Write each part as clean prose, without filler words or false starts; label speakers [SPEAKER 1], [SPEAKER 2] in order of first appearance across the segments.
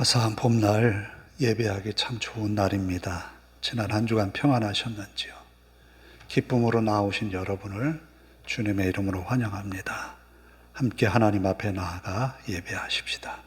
[SPEAKER 1] 화사한 봄날 예배하기 참 좋은 날입니다. 지난 한 주간 평안하셨는지요? 기쁨으로 나오신 여러분을 주님의 이름으로 환영합니다. 함께 하나님 앞에 나아가 예배하십시다.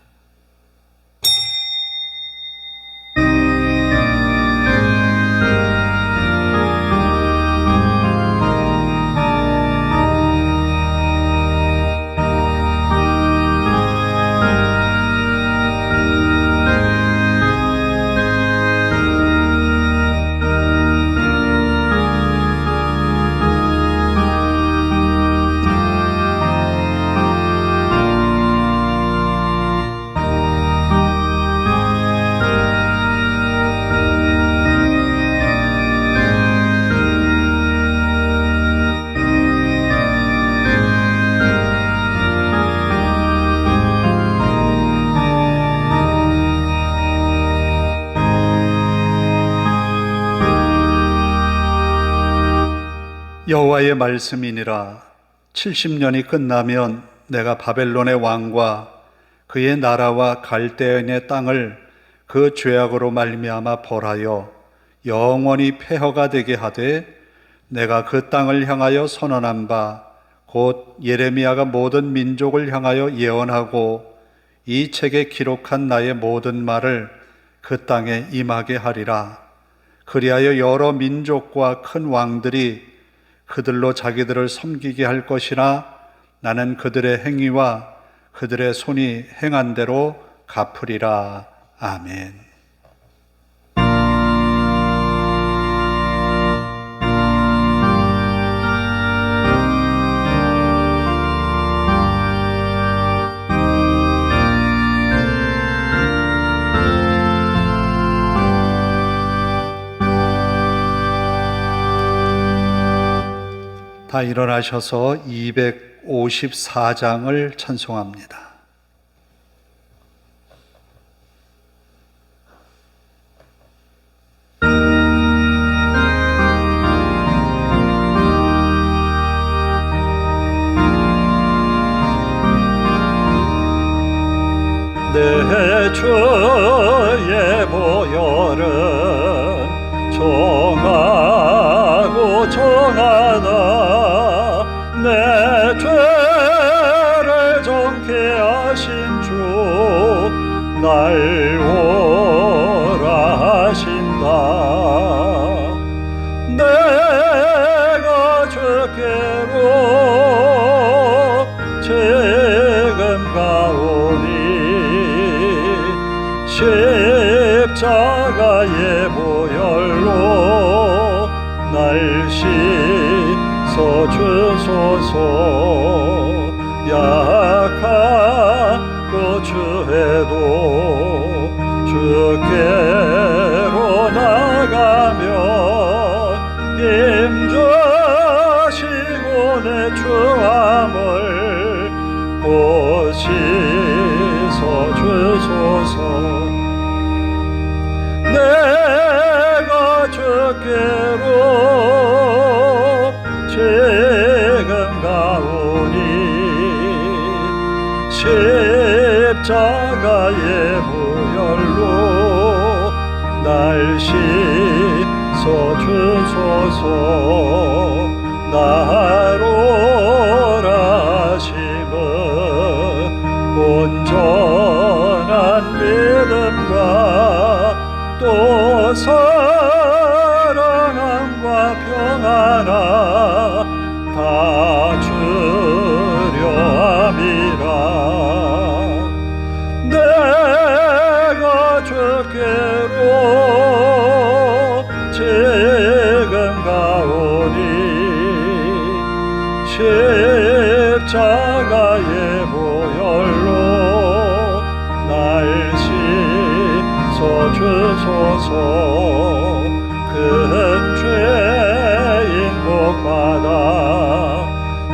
[SPEAKER 1] 여호와의 말씀이니라. 70년이 끝나면 내가 바벨론의 왕과 그의 나라와 갈대인의 땅을 그 죄악으로 말미암아 벌하여 영원히 폐허가 되게 하되, 내가 그 땅을 향하여 선언한 바 곧 예레미야가 모든 민족을 향하여 예언하고 이 책에 기록한 나의 모든 말을 그 땅에 임하게 하리라. 그리하여 여러 민족과 큰 왕들이 그들로 자기들을 섬기게 할 것이나 나는 그들의 행위와 그들의 손이 행한 대로 갚으리라. 아멘. 다 일어나셔서 254장을 찬송합니다.
[SPEAKER 2] 내 주의 보혈은 정하고 정하다. 내 죄를 정케 하신 주 날 오라 하신다. 내가 주께로 지금 가오니 십자가의 보혈로 날 씻어 주소서. 약하고 주해도 주께로 나가며 임주시고 내 추함을 곧 씻어 주소서. 내가 주께로 지금 가오니 십자가의 보혈로 날 씻어 주소서. 나로라 하심은 온전한 믿음과 또 사랑함과 평안함 다 주려 함이라. 내가 주께로 지금 가오니 십자가의 보혈로 날 씻어 주소서. 큰 죄인 복받아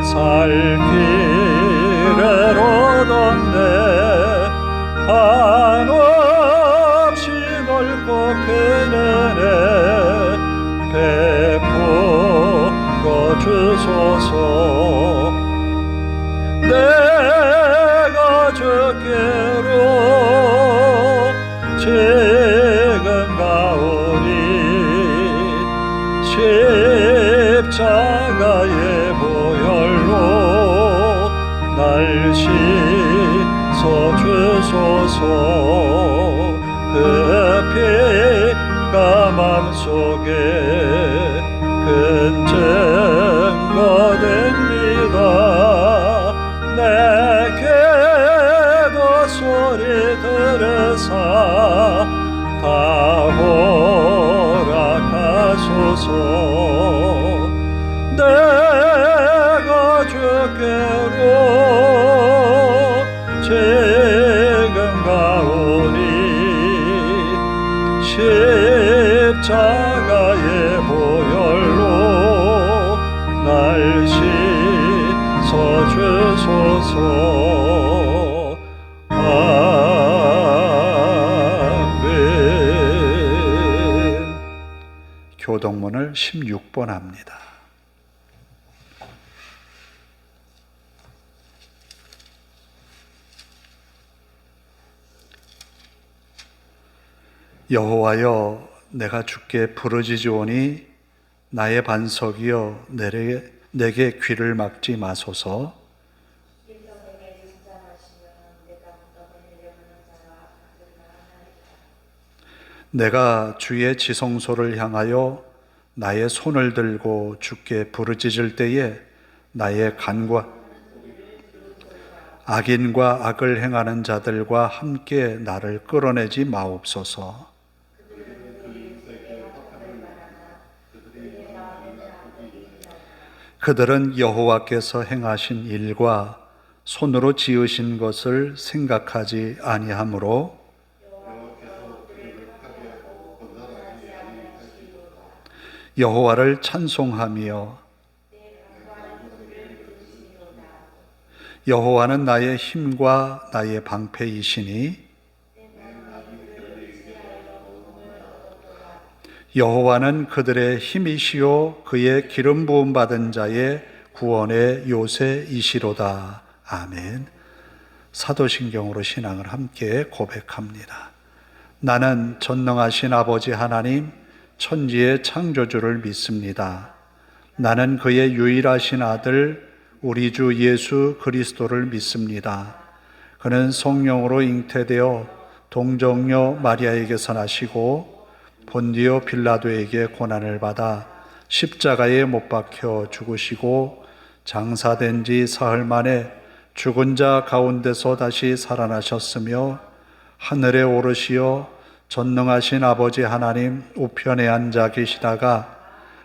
[SPEAKER 2] 살 길을 얻었네. 한없이 넓고 큰 은혜 베풀어 주소서. 내가 주께로 주소서. 그 피가 맘속에 큰 증거 됩니다. 내게도 소리 들으사 다 허락하소서. 내가 주께로 지금 가오니 십자가의 보혈로 날 씻어주소서. 아멘.
[SPEAKER 1] 교동문을 16번 합니다. 여호와여, 내가 주께 부르짖으오니 나의 반석이여, 내게 귀를 막지 마소서. 내가 주의 지성소를 향하여 나의 손을 들고 주께 부르짖을 때에 나의 간과 악인과 악을 행하는 자들과 함께 나를 끌어내지 마옵소서. 그들은 여호와께서 행하신 일과 손으로 지으신 것을 생각하지 아니하므로 여호와를 찬송하며 여호와는 나의 힘과 나의 방패이시니 여호와는 그들의 힘이시요 그의 기름 부음 받은 자의 구원의 요새이시로다. 아멘. 사도신경으로 신앙을 함께 고백합니다. 나는 전능하신 아버지 하나님 천지의 창조주를 믿습니다. 나는 그의 유일하신 아들 우리 주 예수 그리스도를 믿습니다. 그는 성령으로 잉태되어 동정녀 마리아에게서 나시고 본디오 빌라도에게 고난을 받아 십자가에 못 박혀 죽으시고 장사된 지 사흘 만에 죽은 자 가운데서 다시 살아나셨으며 하늘에 오르시어 전능하신 아버지 하나님 우편에 앉아 계시다가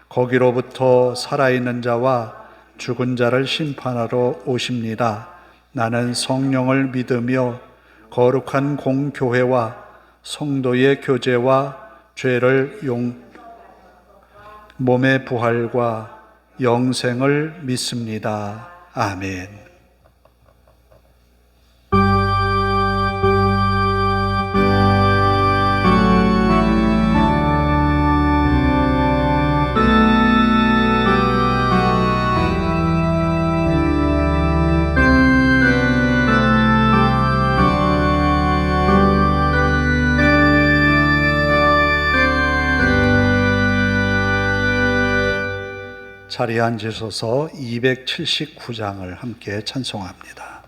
[SPEAKER 1] 거기로부터 살아있는 자와 죽은 자를 심판하러 오십니다. 나는 성령을 믿으며 거룩한 공교회와 성도의 교제와 죄를 몸의 부활과 영생을 믿습니다. 아멘. 자리에 앉으셔서 279장을 함께 찬송합니다.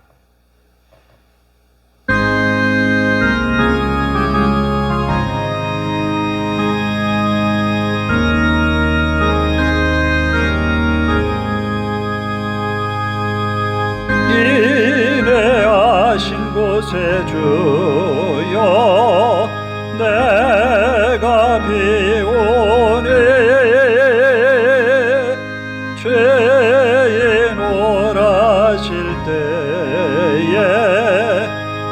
[SPEAKER 2] 인내하신 곳에 주여 내가 비오니 죄인 오라실 때에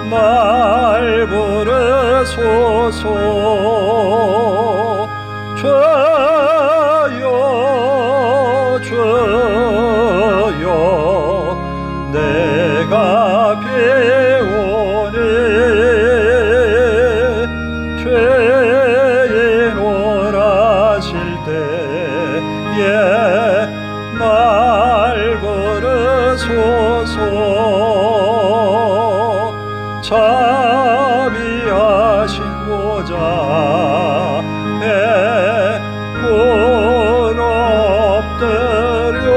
[SPEAKER 2] 날 부르소서. 주여 주여 내가 비오니 죄인 오라실 때에 날 부르소서. 자비하신 보좌 앞에 꿇 엎드려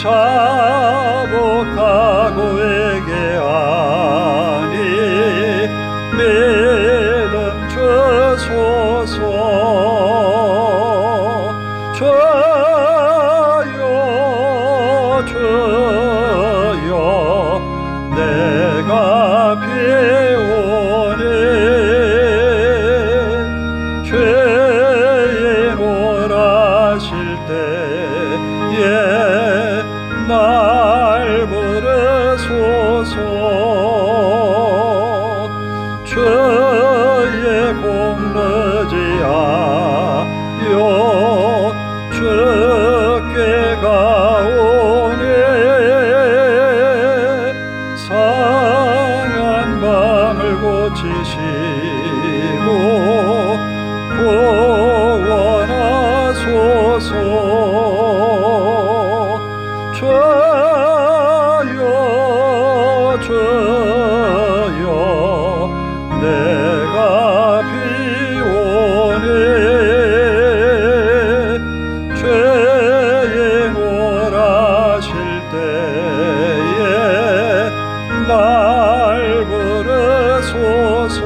[SPEAKER 2] 자복 각오에게 아니 믿음 주소서. 주여 주여 내가 비오니 죄에 몰아실 때에 날 부르소서. 주의 공르지 하여 주께 가오니 상한 밤을 고치시고 구원하소서. 주여 주여 내가 비오니 죄에 몰아실 때에 날 부르소서.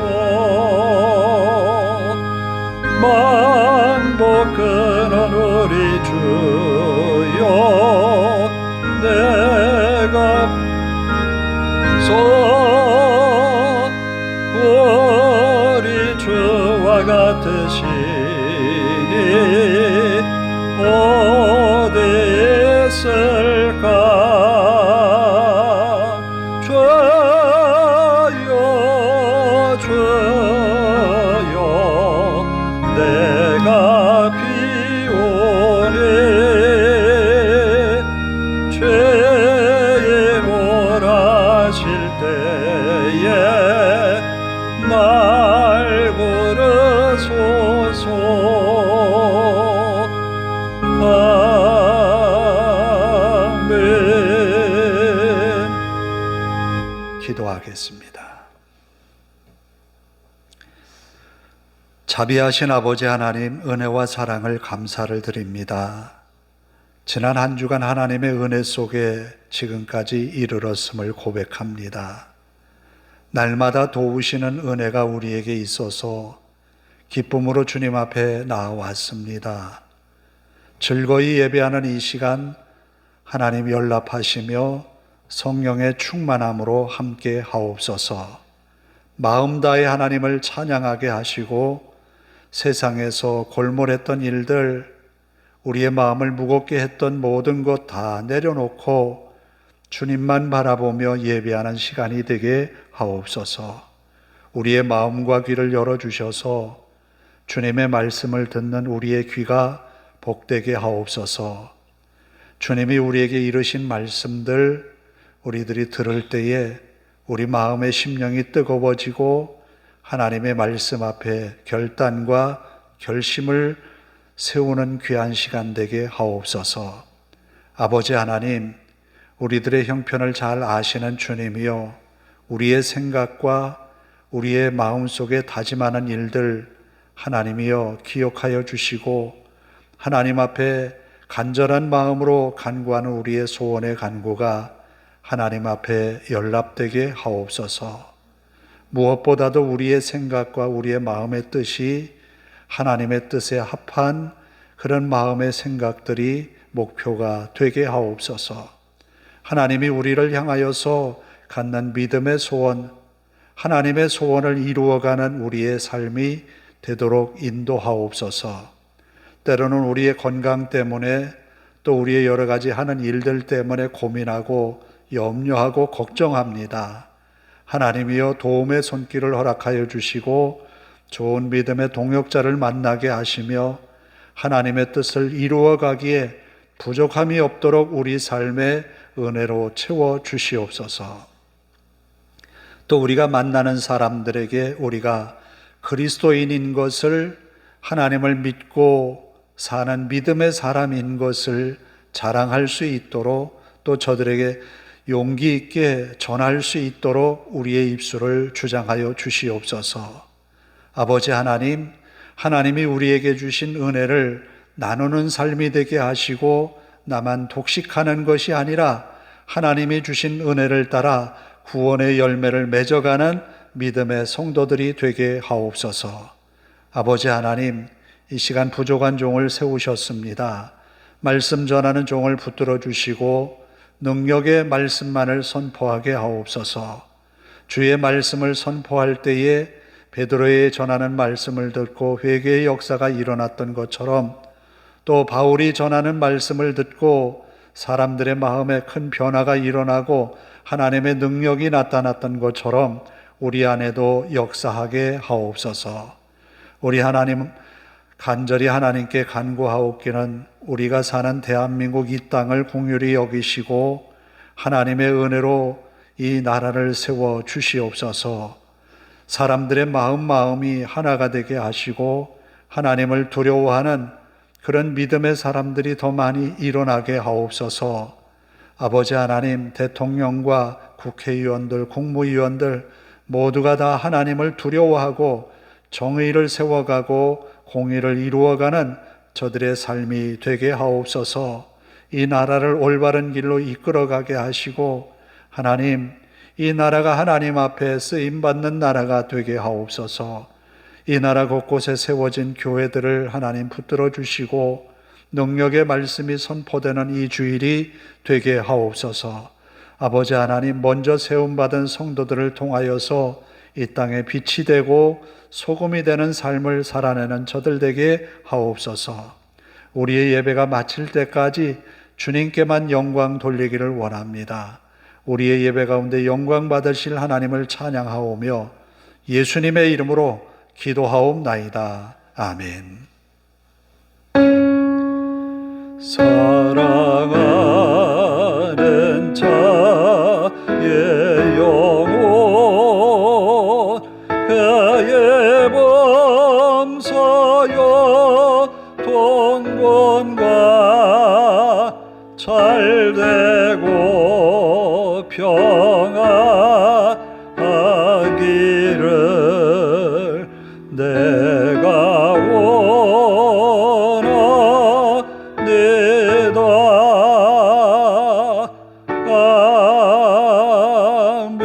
[SPEAKER 2] 만복 끊은 우리 주여 내가 우리 주와 같으시니 어디 있을까. 주여 주여 내가 비오니 죄에 몰아실 때에 날 부르소서. 아멘.
[SPEAKER 1] 기도하겠습니다. 자비하신 아버지 하나님, 은혜와 사랑을 감사를 드립니다. 지난 한 주간 하나님의 은혜 속에 지금까지 이르렀음을 고백합니다. 날마다 도우시는 은혜가 우리에게 있어서 기쁨으로 주님 앞에 나아왔습니다. 즐거이 예배하는 이 시간 하나님 연락하시며 성령의 충만함으로 함께 하옵소서. 마음 다해 하나님을 찬양하게 하시고 세상에서 골몰했던 일들, 우리의 마음을 무겁게 했던 모든 것 다 내려놓고 주님만 바라보며 예배하는 시간이 되게 하옵소서. 우리의 마음과 귀를 열어주셔서 주님의 말씀을 듣는 우리의 귀가 복되게 하옵소서. 주님이 우리에게 이르신 말씀들 우리들이 들을 때에 우리 마음의 심령이 뜨거워지고 하나님의 말씀 앞에 결단과 결심을 세우는 귀한 시간 되게 하옵소서. 아버지 하나님, 우리들의 형편을 잘 아시는 주님이여, 우리의 생각과 우리의 마음속에 다짐하는 일들 하나님이여 기억하여 주시고 하나님 앞에 간절한 마음으로 간구하는 우리의 소원의 간구가 하나님 앞에 연락되게 하옵소서. 무엇보다도 우리의 생각과 우리의 마음의 뜻이 하나님의 뜻에 합한 그런 마음의 생각들이 목표가 되게 하옵소서. 하나님이 우리를 향하여서 갖는 믿음의 소원, 하나님의 소원을 이루어가는 우리의 삶이 되도록 인도하옵소서. 때로는 우리의 건강 때문에 또 우리의 여러 가지 하는 일들 때문에 고민하고 염려하고 걱정합니다. 하나님이여 도움의 손길을 허락하여 주시고 좋은 믿음의 동역자를 만나게 하시며 하나님의 뜻을 이루어가기에 부족함이 없도록 우리 삶의 은혜로 채워 주시옵소서. 또 우리가 만나는 사람들에게 우리가 그리스도인인 것을, 하나님을 믿고 사는 믿음의 사람인 것을 자랑할 수 있도록, 또 저들에게 용기 있게 전할 수 있도록 우리의 입술을 주장하여 주시옵소서. 아버지 하나님, 하나님이 우리에게 주신 은혜를 나누는 삶이 되게 하시고 나만 독식하는 것이 아니라 하나님이 주신 은혜를 따라 구원의 열매를 맺어가는 믿음의 성도들이 되게 하옵소서. 아버지 하나님, 이 시간 부족한 종을 세우셨습니다. 말씀 전하는 종을 붙들어 주시고 능력의 말씀만을 선포하게 하옵소서. 주의 말씀을 선포할 때에 베드로의 전하는 말씀을 듣고 회개의 역사가 일어났던 것처럼, 또 바울이 전하는 말씀을 듣고 사람들의 마음에 큰 변화가 일어나고 하나님의 능력이 나타났던 것처럼 우리 안에도 역사하게 하옵소서. 우리 하나님, 간절히 하나님께 간구하옵기는 우리가 사는 대한민국 이 땅을 긍휼히 여기시고 하나님의 은혜로 이 나라를 세워 주시옵소서. 사람들의 마음이 하나가 되게 하시고 하나님을 두려워하는 그런 믿음의 사람들이 더 많이 일어나게 하옵소서. 아버지 하나님, 대통령과 국회의원들, 국무위원들 모두가 다 하나님을 두려워하고 정의를 세워가고 공의를 이루어가는 저들의 삶이 되게 하옵소서. 이 나라를 올바른 길로 이끌어가게 하시고 하나님, 이 나라가 하나님 앞에 쓰임받는 나라가 되게 하옵소서. 이 나라 곳곳에 세워진 교회들을 하나님 붙들어 주시고 능력의 말씀이 선포되는 이 주일이 되게 하옵소서. 아버지 하나님, 먼저 세움받은 성도들을 통하여서 이 땅에 빛이 되고 소금이 되는 삶을 살아내는 저들 되게 하옵소서. 우리의 예배가 마칠 때까지 주님께만 영광 돌리기를 원합니다. 우리의 예배 가운데 영광 받으실 하나님을 찬양하오며 예수님의 이름으로 기도하옵나이다. 아멘.
[SPEAKER 2] 사랑하는 자의 영혼 그의 범사여 동건과 잘되고 평안하기를 내가 원하니다. 아멘.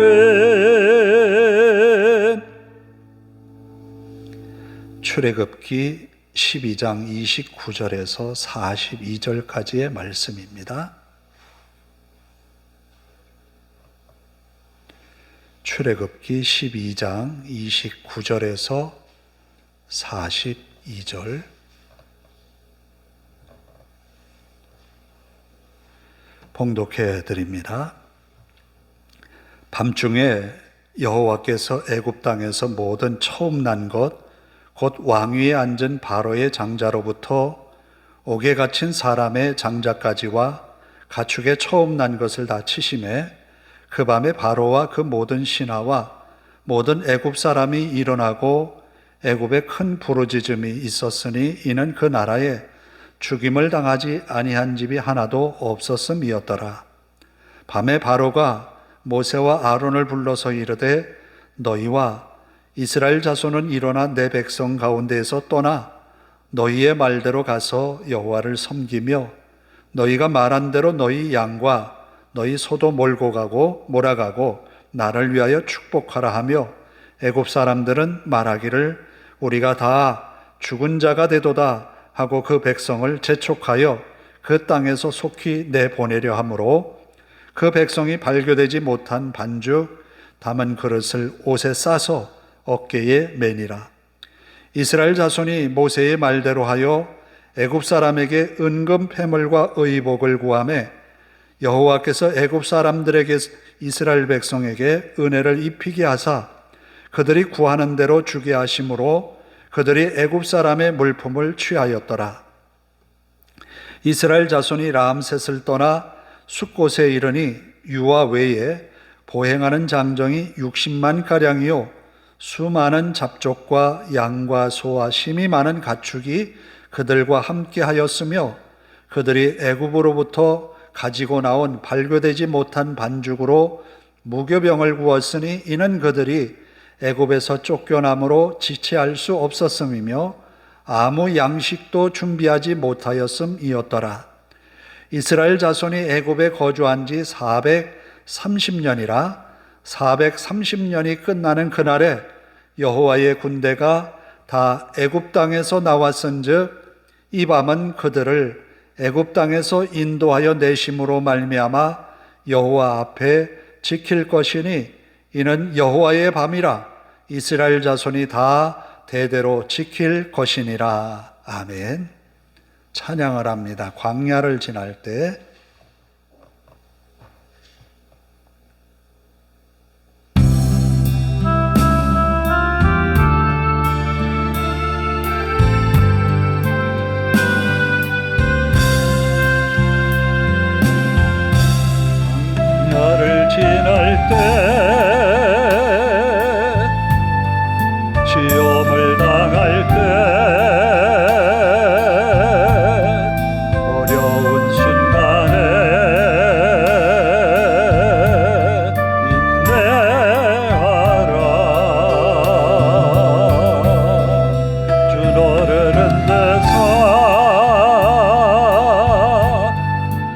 [SPEAKER 1] 출애굽기 12장 29절에서 42절까지의 말씀입니다. 출애굽기 12장 29절에서 42절. 봉독해 드립니다. 밤중에 여호와께서 애굽 땅에서 모든 처음 난 것 곧 왕위에 앉은 바로의 장자로부터 옥에 갇힌 사람의 장자까지와 가축의 처음 난 것을 다 치심에 그 밤에 바로와 그 모든 신하와 모든 애굽 사람이 일어나고 애굽에 큰 부르짖음이 있었으니 이는 그 나라에 죽임을 당하지 아니한 집이 하나도 없었음이었더라. 밤에 바로가 모세와 아론을 불러서 이르되 너희와 이스라엘 자손은 일어나 내 백성 가운데에서 떠나 너희의 말대로 가서 여호와를 섬기며 너희가 말한 대로 너희 양과 너희 소도 몰고 가고 몰아가고 나를 위하여 축복하라 하며 애굽 사람들은 말하기를 우리가 다 죽은 자가 되도다 하고 그 백성을 재촉하여 그 땅에서 속히 내보내려 하므로 그 백성이 발교되지 못한 반죽 담은 그릇을 옷에 싸서 어깨에 매니라. 이스라엘 자손이 모세의 말대로 하여 애굽 사람에게 은금 패물과 의복을 구하매 여호와께서 애굽 사람들에게 이스라엘 백성에게 은혜를 입히게 하사 그들이 구하는 대로 주게 하심으로 그들이 애굽 사람의 물품을 취하였더라. 이스라엘 자손이 라암셋을 떠나 숫곳에 이르니 유아 외에 보행하는 장정이 60만 가량이요 수많은 잡족과 양과 소와 심이 많은 가축이 그들과 함께 하였으며 그들이 애굽으로부터 가지고 나온 발교되지 못한 반죽으로 무교병을 구웠으니 이는 그들이 애굽에서 쫓겨남으로 지체할 수 없었음이며 아무 양식도 준비하지 못하였음이었더라. 이스라엘 자손이 애굽에 거주한 지 430년이라 430년이 끝나는 그날에 여호와의 군대가 다 애굽 땅에서 나왔은즉 이 밤은 그들을 애굽 땅에서 인도하여 내심으로 말미암아 여호와 앞에 지킬 것이니 이는 여호와의 밤이라 이스라엘 자손이 다 대대로 지킬 것이니라. 아멘. 찬양을 합니다. 광야를 지날 때
[SPEAKER 2] 광야를 지날 때 시험을 당할 때 어려운 순간에 인내하라. 주 너를 은대사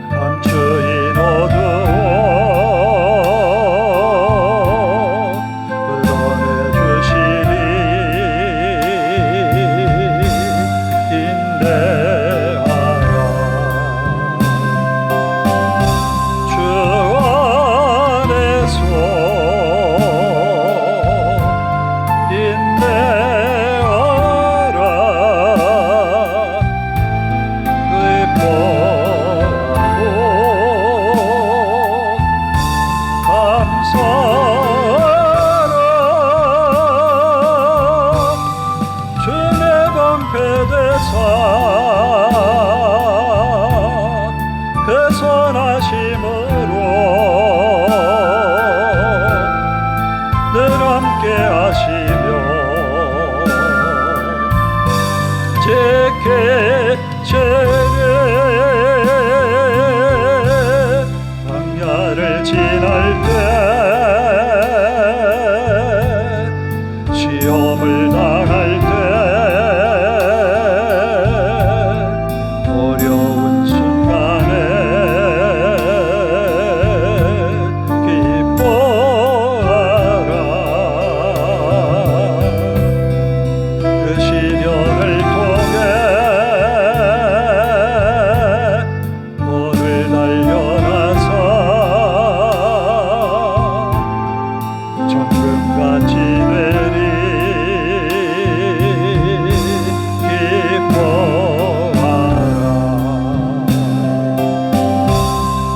[SPEAKER 2] 감추인 어두워 그 선하심으로 늘 함께 하시며 제게 광야를 지날 때 시험을 당할 때 어려운 순간에 기뻐하라. 그 시련을 통해 너를 날려놔서 정금같이 되리. 기뻐하라.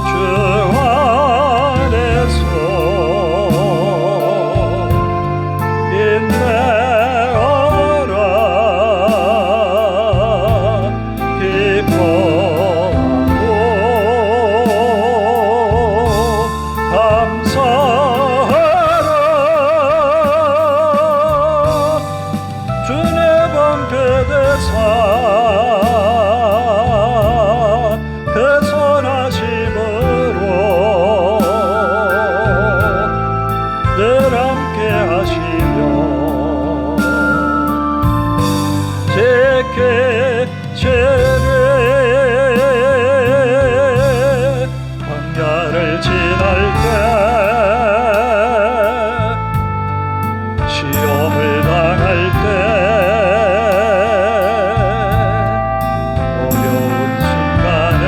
[SPEAKER 2] 주 안에서 인내하라. 기뻐하고 감사하라. 주의 방패되사 그 선하심으로 늘 함께 하시며 제게 광야를 지날 때 시험을 당할 때 어려운 순간에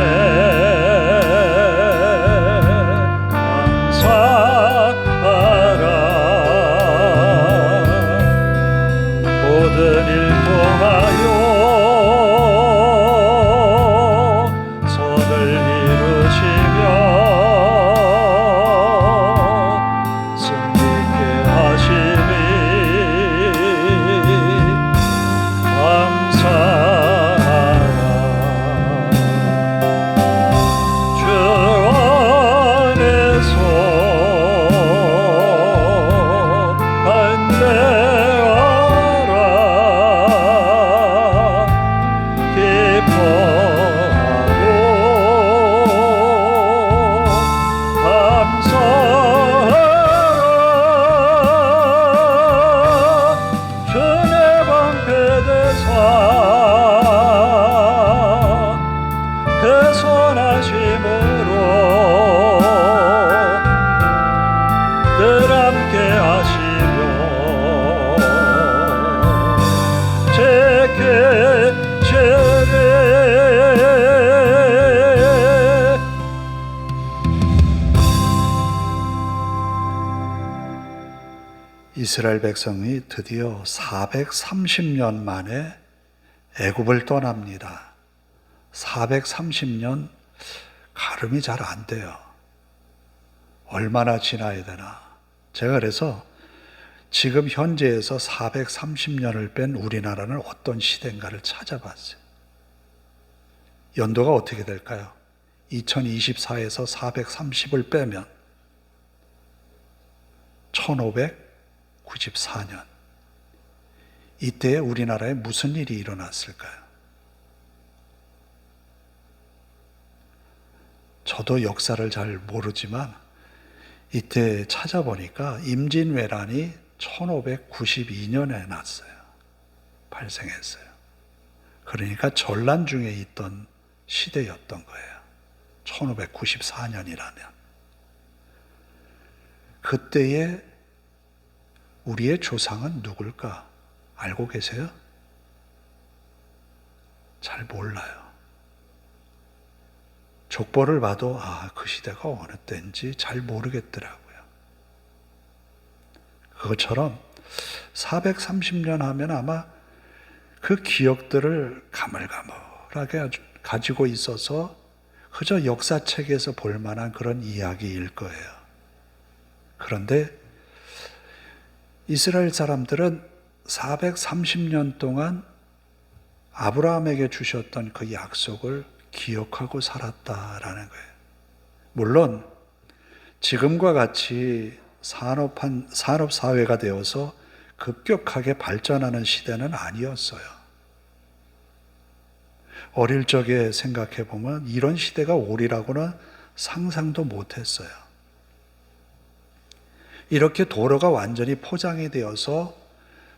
[SPEAKER 2] 감사하라. 모든 일 통하여 선을 이루시며
[SPEAKER 1] 이스라엘 백성이 드디어 430년 만에 애굽을 떠납니다. 430년 가름이 잘 안 돼요. 얼마나 지나야 되나. 제가 그래서 지금 현재에서 430년을 뺀 우리나라는 어떤 시대인가를 찾아봤어요. 연도가 어떻게 될까요? 2024에서 430을 빼면 1594년. 이때에 우리나라에 무슨 일이 일어났을까요? 저도 역사를 잘 모르지만 이때 찾아보니까 임진왜란이 1592년에 났어요. 발생했어요. 그러니까 전란 중에 있던 시대였던 거예요. 1594년이라면. 그때의 우리의 조상은 누굴까? 알고 계세요? 잘 몰라요. 족보를 봐도 그 시대가 어느 때인지 잘 모르겠더라고요. 그것처럼 430년 하면 아마 그 기억들을 가물가물하게 가지고 있어서 그저 역사책에서 볼 만한 그런 이야기일 거예요. 그런데 이스라엘 사람들은 430년 동안 아브라함에게 주셨던 그 약속을 기억하고 살았다라는 거예요. 물론 지금과 같이 산업사회가 되어서 급격하게 발전하는 시대는 아니었어요. 어릴 적에 생각해 보면 이런 시대가 오리라고는 상상도 못했어요. 이렇게 도로가 완전히 포장이 되어서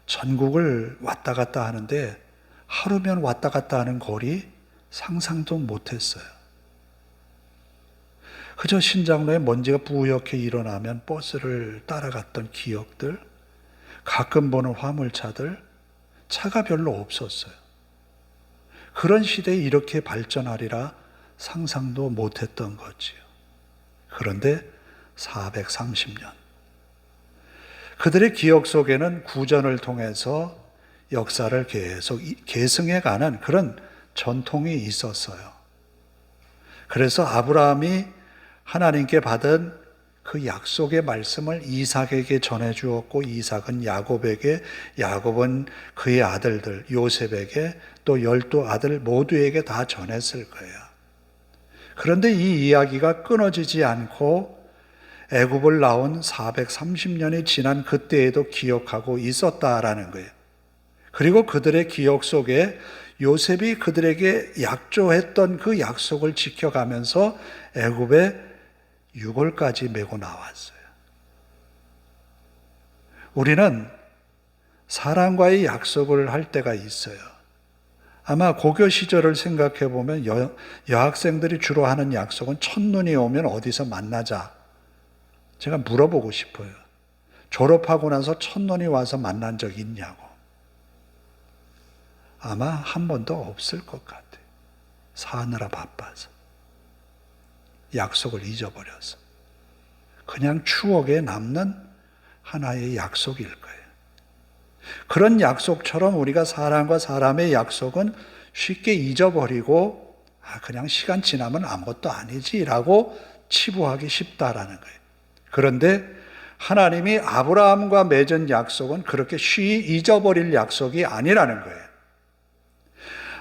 [SPEAKER 1] 전국을 왔다 갔다 하는데 하루면 왔다 갔다 하는 거리 상상도 못했어요. 그저 신장로에 먼지가 뿌옇게 일어나면 버스를 따라갔던 기억들, 가끔 보는 화물차들, 차가 별로 없었어요. 그런 시대에 이렇게 발전하리라 상상도 못했던 거지요. 그런데 430년. 그들의 기억 속에는 구전을 통해서 역사를 계속 계승해가는 그런 전통이 있었어요. 그래서 아브라함이 하나님께 받은 그 약속의 말씀을 이삭에게 전해주었고 이삭은 야곱에게, 야곱은 그의 아들들 요셉에게 또 12아들 모두에게 다 전했을 거예요. 그런데 이 이야기가 끊어지지 않고 애굽을 나온 430년이 지난 그때에도 기억하고 있었다라는 거예요. 그리고 그들의 기억 속에 요셉이 그들에게 약조했던 그 약속을 지켜가면서 애굽에 유골까지 메고 나왔어요. 우리는 사람과의 약속을 할 때가 있어요. 아마 고교 시절을 생각해 보면 여학생들이 주로 하는 약속은 첫눈이 오면 어디서 만나자. 제가 물어보고 싶어요. 졸업하고 나서 첫눈이 와서 만난 적 있냐고. 아마 한 번도 없을 것 같아요. 사느라 바빠서. 약속을 잊어버려서. 그냥 추억에 남는 하나의 약속일 거예요. 그런 약속처럼 우리가 사람과 사람의 약속은 쉽게 잊어버리고 그냥 시간 지나면 아무것도 아니지라고 치부하기 쉽다라는 거예요. 그런데 하나님이 아브라함과 맺은 약속은 그렇게 쉽게 잊어버릴 약속이 아니라는 거예요.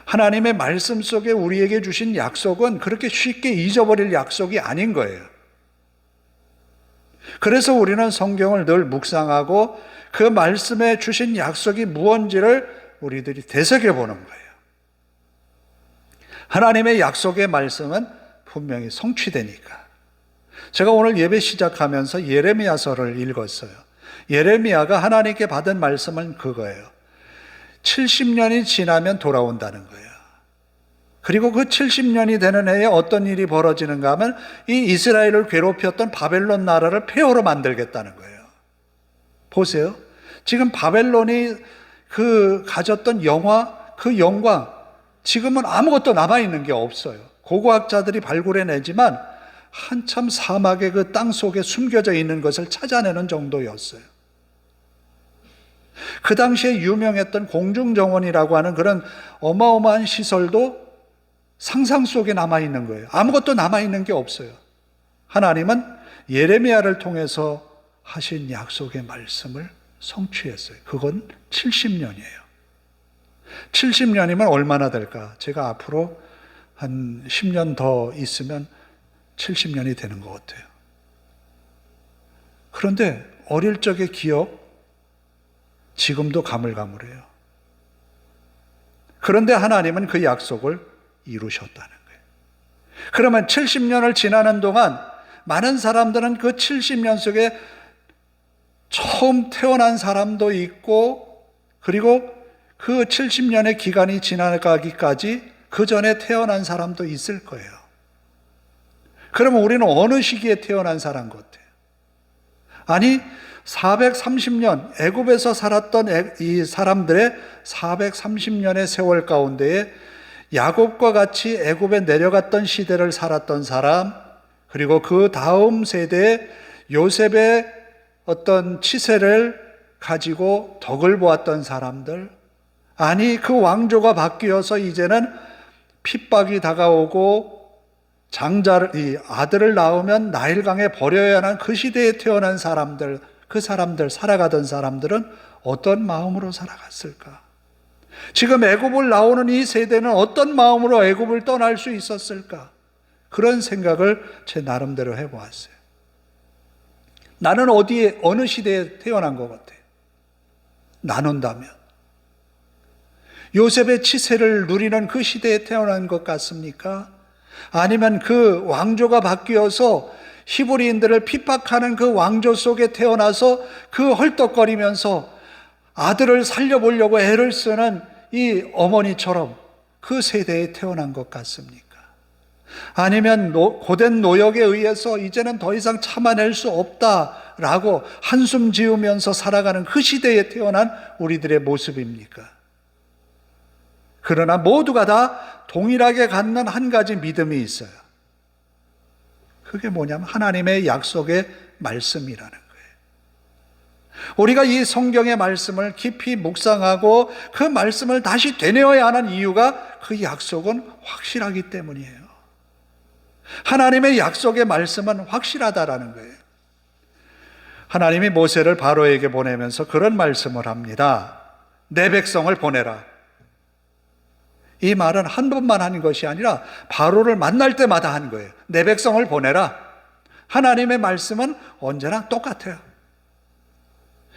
[SPEAKER 1] 하나님의 말씀 속에 우리에게 주신 약속은 그렇게 쉽게 잊어버릴 약속이 아닌 거예요. 그래서 우리는 성경을 늘 묵상하고 그 말씀에 주신 약속이 무언지를 우리들이 되새겨보는 거예요. 하나님의 약속의 말씀은 분명히 성취되니까. 제가 오늘 예배 시작하면서 예레미야서를 읽었어요. 예레미야가 하나님께 받은 말씀은 그거예요. 70년이 지나면 돌아온다는 거예요. 그리고 그 70년이 되는 해에 어떤 일이 벌어지는가 하면 이 이스라엘을 괴롭혔던 바벨론 나라를 폐허로 만들겠다는 거예요. 보세요. 지금 바벨론이 가졌던 그 영광, 지금은 아무것도 남아있는 게 없어요. 고고학자들이 발굴해내지만 한참 사막의 그 땅 속에 숨겨져 있는 것을 찾아내는 정도였어요. 그 당시에 유명했던 공중정원이라고 하는 그런 어마어마한 시설도 상상 속에 남아있는 거예요. 아무것도 남아있는 게 없어요. 하나님은 예레미야를 통해서 하신 약속의 말씀을 성취했어요. 그건 70년이에요. 70년이면 얼마나 될까? 제가 앞으로 한 10년 더 있으면 70년이 되는 것 같아요. 그런데 어릴 적의 기억, 지금도 가물가물해요. 그런데 하나님은 그 약속을 이루셨다는 거예요. 그러면 70년을 지나는 동안 많은 사람들은 그 70년 속에 처음 태어난 사람도 있고, 그리고 그 70년의 기간이 지나가기까지 그 전에 태어난 사람도 있을 거예요. 그러면 우리는 어느 시기에 태어난 사람 같아요? 아니, 430년 애굽에서 살았던 이 사람들의 430년의 세월 가운데에 야곱과 같이 애굽에 내려갔던 시대를 살았던 사람, 그리고 그 다음 세대에 요셉의 어떤 치세를 가지고 덕을 보았던 사람들, 아니 그 왕조가 바뀌어서 이제는 핍박이 다가오고 이 아들을 낳으면 나일강에 버려야 하는 그 시대에 태어난 사람들, 그 사람들, 살아가던 사람들은 어떤 마음으로 살아갔을까? 지금 애굽을 나오는 이 세대는 어떤 마음으로 애굽을 떠날 수 있었을까? 그런 생각을 제 나름대로 해보았어요. 나는 어디에, 어느 시대에 태어난 것 같아요? 나눈다면 요셉의 치세를 누리는 그 시대에 태어난 것 같습니까? 아니면 그 왕조가 바뀌어서 히브리인들을 핍박하는 그 왕조 속에 태어나서 그 헐떡거리면서 아들을 살려보려고 애를 쓰는 이 어머니처럼 그 세대에 태어난 것 같습니까? 아니면 고된 노역에 의해서 이제는 더 이상 참아낼 수 없다라고 한숨 지으면서 살아가는 그 시대에 태어난 우리들의 모습입니까? 그러나 모두가 다 동일하게 갖는 한 가지 믿음이 있어요. 그게 뭐냐면 하나님의 약속의 말씀이라는 거예요. 우리가 이 성경의 말씀을 깊이 묵상하고 그 말씀을 다시 되뇌어야 하는 이유가 그 약속은 확실하기 때문이에요. 하나님의 약속의 말씀은 확실하다라는 거예요. 하나님이 모세를 바로에게 보내면서 그런 말씀을 합니다. 내 백성을 보내라. 이 말은 한 번만 하는 것이 아니라 바로를 만날 때마다 하는 거예요. 내 백성을 보내라. 하나님의 말씀은 언제나 똑같아요.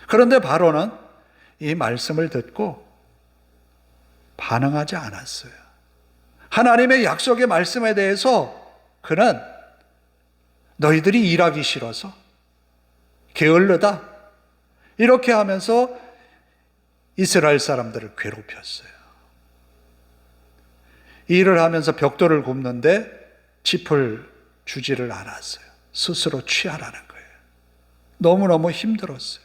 [SPEAKER 1] 그런데 바로는 이 말씀을 듣고 반응하지 않았어요. 하나님의 약속의 말씀에 대해서 그는 너희들이 일하기 싫어서 게을르다 이렇게 하면서 이스라엘 사람들을 괴롭혔어요. 일을 하면서 벽돌을 굽는데 짚을 주지를 않았어요. 스스로 취하라는 거예요. 너무너무 힘들었어요.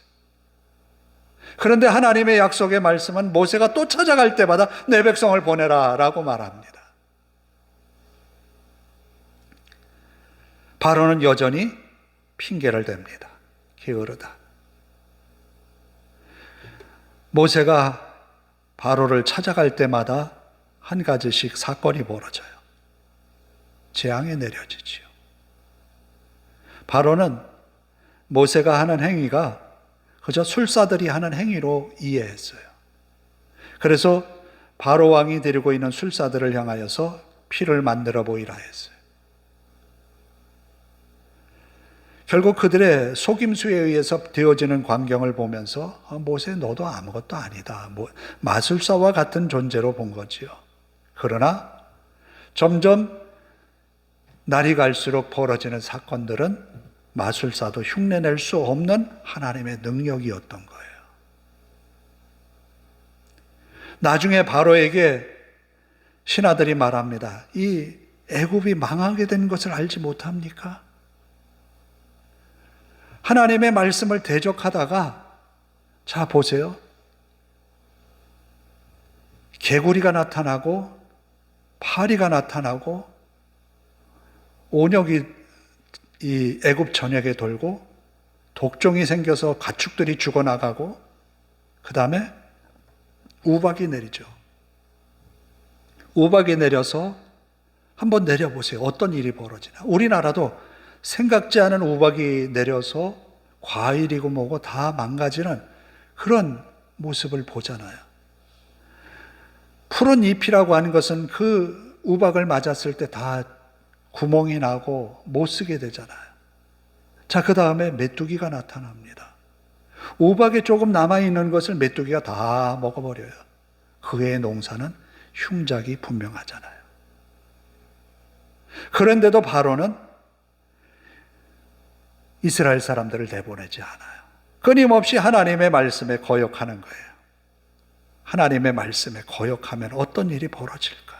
[SPEAKER 1] 그런데 하나님의 약속의 말씀은 모세가 또 찾아갈 때마다 내 백성을 보내라 라고 말합니다. 바로는 여전히 핑계를 댑니다. 게으르다. 모세가 바로를 찾아갈 때마다 한 가지씩 사건이 벌어져요. 재앙이 내려지지요. 바로는 모세가 하는 행위가 그저 술사들이 하는 행위로 이해했어요. 그래서 바로 왕이 데리고 있는 술사들을 향하여서 피를 만들어 보이라 했어요. 결국 그들의 속임수에 의해서 되어지는 광경을 보면서 모세 너도 아무것도 아니다. 마술사와 같은 존재로 본 거지요. 그러나 점점 날이 갈수록 벌어지는 사건들은 마술사도 흉내낼 수 없는 하나님의 능력이었던 거예요. 나중에 바로에게 신하들이 말합니다. 이 애굽이 망하게 된 것을 알지 못합니까? 하나님의 말씀을 대적하다가 자 보세요. 개구리가 나타나고 파리가 나타나고 온역이 이 애굽 전역에 돌고 독종이 생겨서 가축들이 죽어나가고 그 다음에 우박이 내리죠. 우박이 내려서 한번 내려보세요. 어떤 일이 벌어지나. 우리나라도 생각지 않은 우박이 내려서 과일이고 뭐고 다 망가지는 그런 모습을 보잖아요. 푸른 잎이라고 하는 것은 그 우박을 맞았을 때 다 구멍이 나고 못 쓰게 되잖아요. 자, 그 다음에 메뚜기가 나타납니다. 우박에 조금 남아있는 것을 메뚜기가 다 먹어버려요. 그의 농사는 흉작이 분명하잖아요. 그런데도 바로는 이스라엘 사람들을 내보내지 않아요. 끊임없이 하나님의 말씀에 거역하는 거예요. 하나님의 말씀에 거역하면 어떤 일이 벌어질까?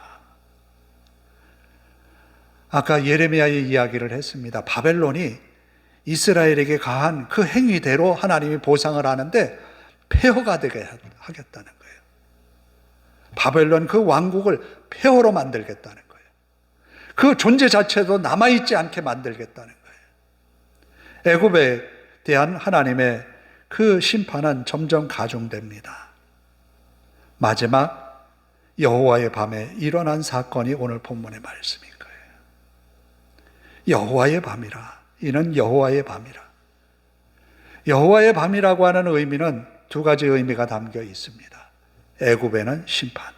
[SPEAKER 1] 아까 예레미야의 이야기를 했습니다. 바벨론이 이스라엘에게 가한 그 행위대로 하나님이 보상을 하는데 폐허가 되게 하겠다는 거예요. 바벨론 그 왕국을 폐허로 만들겠다는 거예요. 그 존재 자체도 남아있지 않게 만들겠다는 거예요. 애굽에 대한 하나님의 그 심판은 점점 가중됩니다. 마지막 여호와의 밤에 일어난 사건이 오늘 본문의 말씀인 거예요. 여호와의 밤이라. 이는 여호와의 밤이라. 여호와의 밤이라고 하는 의미는 두 가지 의미가 담겨 있습니다. 애굽에는 심판,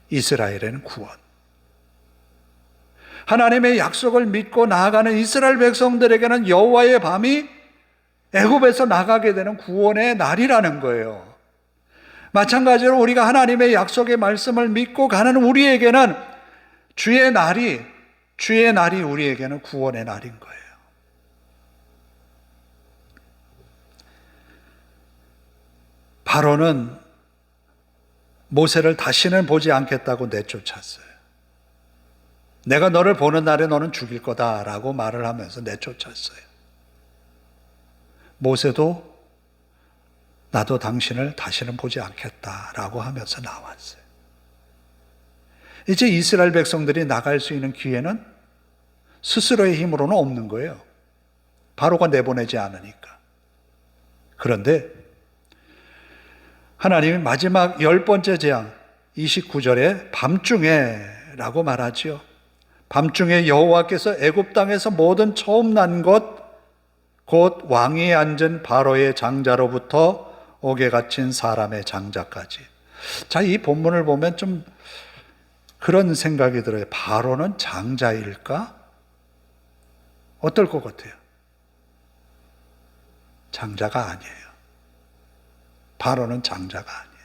[SPEAKER 1] 이스라엘에는 구원. 하나님의 약속을 믿고 나아가는 이스라엘 백성들에게는 여호와의 밤이 애굽에서 나가게 되는 구원의 날이라는 거예요. 마찬가지로 우리가 하나님의 약속의 말씀을 믿고 가는 우리에게는 주의 날이 우리에게는 구원의 날인 거예요. 바로는 모세를 다시는 보지 않겠다고 내쫓았어요. 내가 너를 보는 날에 너는 죽일 거다라고 말을 하면서 내쫓았어요. 모세도 나도 당신을 다시는 보지 않겠다라고 하면서 나왔어요. 이제 이스라엘 백성들이 나갈 수 있는 기회는 스스로의 힘으로는 없는 거예요. 바로가 내보내지 않으니까. 그런데 하나님이 마지막 10번째 재앙 29절에 밤중에 라고 말하죠. 밤중에 여호와께서 애굽 땅에서 모든 처음 난 것 곧 왕위에 앉은 바로의 장자로부터 옥에 갇힌 사람의 장자까지. 자, 이 본문을 보면 좀 그런 생각이 들어요. 바로는 장자일까? 어떨 것 같아요? 장자가 아니에요. 바로는 장자가 아니에요.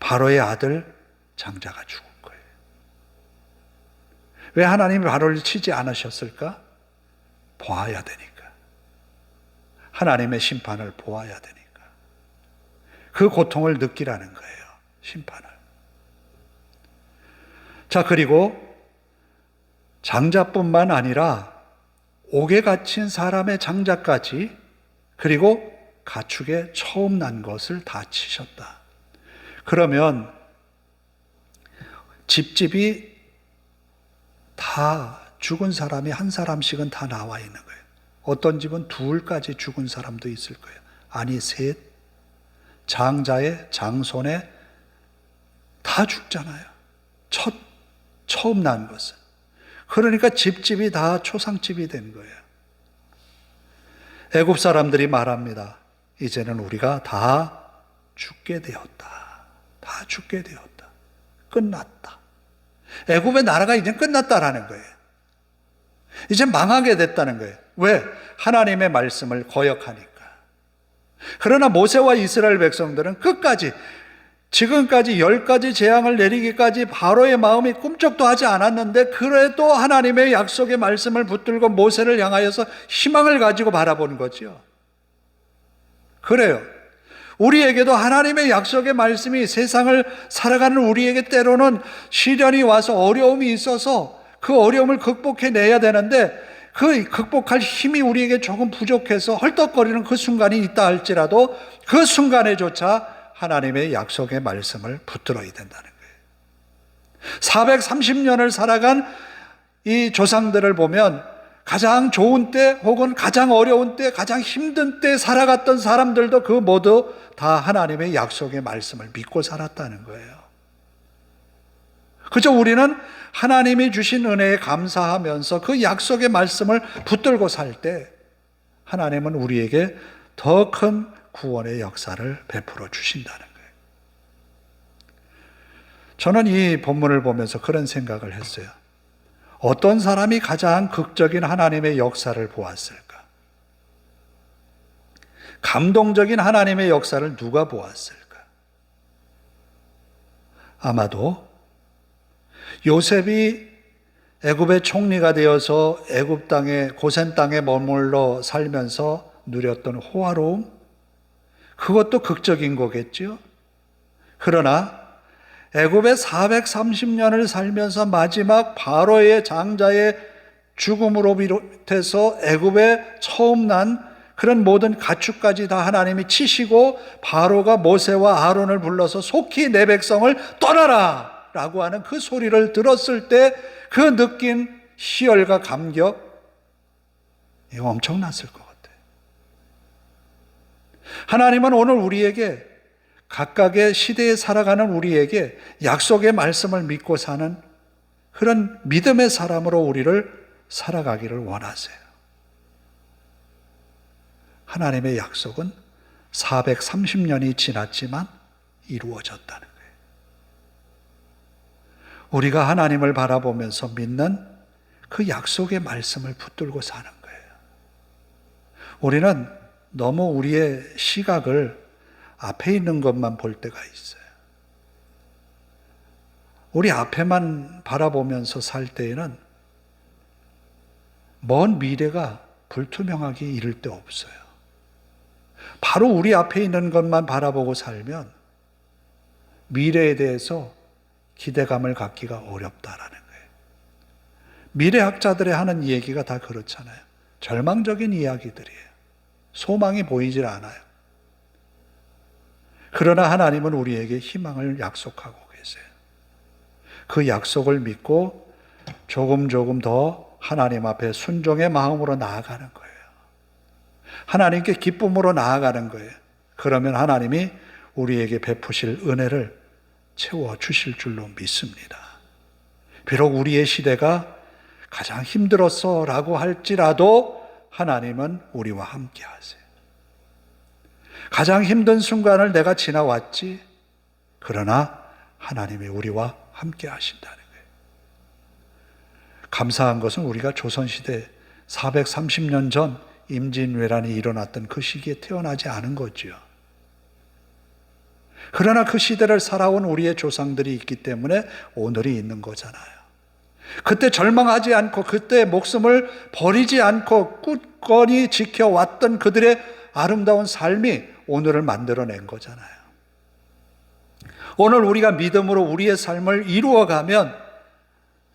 [SPEAKER 1] 바로의 아들 장자가 죽은 거예요. 왜 하나님이 바로를 치지 않으셨을까? 보아야 되니까. 하나님의 심판을 보아야 되니까. 그 고통을 느끼라는 거예요. 심판을. 자, 그리고 장자뿐만 아니라 옥에 갇힌 사람의 장자까지, 그리고 가축에 처음 난 것을 다 치셨다. 그러면 집집이 다 죽은 사람이 한 사람씩은 다 나와 있는 거예요. 어떤 집은 둘까지 죽은 사람도 있을 거예요. 아니, 셋. 장자의 장손에 다 죽잖아요. 처음 난 것은. 그러니까 집집이 다 초상집이 된 거예요. 애굽 사람들이 말합니다. 이제는 우리가 다 죽게 되었다. 다 죽게 되었다. 끝났다. 애굽의 나라가 이제 끝났다라는 거예요. 이제 망하게 됐다는 거예요. 왜? 하나님의 말씀을 거역하니까. 그러나 모세와 이스라엘 백성들은 끝까지, 지금까지 10가지 재앙을 내리기까지 바로의 마음이 꿈쩍도 하지 않았는데, 그래도 하나님의 약속의 말씀을 붙들고 모세를 향하여서 희망을 가지고 바라보는 거죠. 그래요. 우리에게도 하나님의 약속의 말씀이 세상을 살아가는 우리에게 때로는 시련이 와서 어려움이 있어서 그 어려움을 극복해내야 되는데, 그 극복할 힘이 우리에게 조금 부족해서 헐떡거리는 그 순간이 있다 할지라도 그 순간에조차 하나님의 약속의 말씀을 붙들어야 된다는 거예요. 430년을 살아간 이 조상들을 보면 가장 좋은 때 혹은 가장 어려운 때, 가장 힘든 때 살아갔던 사람들도 그 모두 다 하나님의 약속의 말씀을 믿고 살았다는 거예요. 그저 우리는 하나님이 주신 은혜에 감사하면서 그 약속의 말씀을 붙들고 살 때 하나님은 우리에게 더 큰 구원의 역사를 베풀어 주신다는 거예요. 저는 이 본문을 보면서 그런 생각을 했어요. 어떤 사람이 가장 극적인 하나님의 역사를 보았을까? 감동적인 하나님의 역사를 누가 보았을까? 아마도 요셉이 애굽의 총리가 되어서 애굽 땅에 고센 땅에 머물러 살면서 누렸던 호화로움, 그것도 극적인 거겠죠. 그러나 애굽에 430년을 살면서 마지막 바로의 장자의 죽음으로 비롯해서 애굽에 처음 난 그런 모든 가축까지 다 하나님이 치시고 바로가 모세와 아론을 불러서 속히 내 백성을 떠나라 라고 하는 그 소리를 들었을 때 그 느낀 희열과 감격, 이거 엄청났을 것 같아요. 하나님은 오늘 우리에게, 각각의 시대에 살아가는 우리에게 약속의 말씀을 믿고 사는 그런 믿음의 사람으로 우리를 살아가기를 원하세요. 하나님의 약속은 430년이 지났지만 이루어졌다는 거예요. 우리가 하나님을 바라보면서 믿는 그 약속의 말씀을 붙들고 사는 거예요. 우리는 너무 우리의 시각을 앞에 있는 것만 볼 때가 있어요. 우리 앞에만 바라보면서 살 때에는 먼 미래가 불투명하게 이를 데 없어요. 바로 우리 앞에 있는 것만 바라보고 살면 미래에 대해서 기대감을 갖기가 어렵다라는 거예요. 미래학자들이 하는 얘기가 다 그렇잖아요. 절망적인 이야기들이에요. 소망이 보이질 않아요. 그러나 하나님은 우리에게 희망을 약속하고 계세요. 그 약속을 믿고 조금 더 하나님 앞에 순종의 마음으로 나아가는 거예요. 하나님께 기쁨으로 나아가는 거예요. 그러면 하나님이 우리에게 베푸실 은혜를 채워주실 줄로 믿습니다. 비록 우리의 시대가 가장 힘들었어 라고 할지라도 하나님은 우리와 함께 하세요. 가장 힘든 순간을 내가 지나왔지, 그러나 하나님이 우리와 함께 하신다는 거예요. 감사한 것은 우리가 조선시대 430년 전 임진왜란이 일어났던 그 시기에 태어나지 않은 거죠. 그러나 그 시대를 살아온 우리의 조상들이 있기 때문에 오늘이 있는 거잖아요. 그때 절망하지 않고 그때 목숨을 버리지 않고 굳건히 지켜왔던 그들의 아름다운 삶이 오늘을 만들어낸 거잖아요. 오늘 우리가 믿음으로 우리의 삶을 이루어가면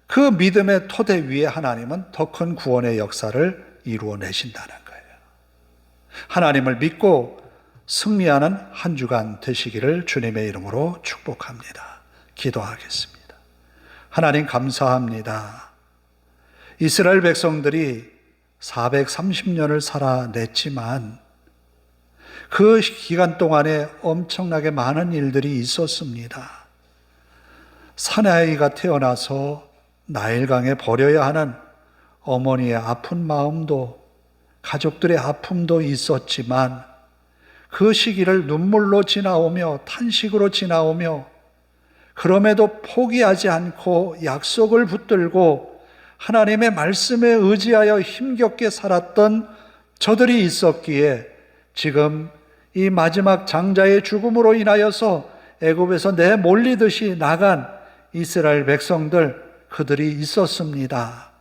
[SPEAKER 1] 그 믿음의 토대 위에 하나님은 더 큰 구원의 역사를 이루어내신다는 거예요. 하나님을 믿고 승리하는 한 주간 되시기를 주님의 이름으로 축복합니다. 기도하겠습니다. 하나님 감사합니다. 이스라엘 백성들이 430년을 살아냈지만 그 기간 동안에 엄청나게 많은 일들이 있었습니다. 사내아이가 태어나서 나일강에 버려야 하는 어머니의 아픈 마음도, 가족들의 아픔도 있었지만 그 시기를 눈물로 지나오며 탄식으로 지나오며 그럼에도 포기하지 않고 약속을 붙들고 하나님의 말씀에 의지하여 힘겹게 살았던 저들이 있었기에 지금 이 마지막 장자의 죽음으로 인하여서 애굽에서 내몰리듯이 나간 이스라엘 백성들, 그들이 있었습니다.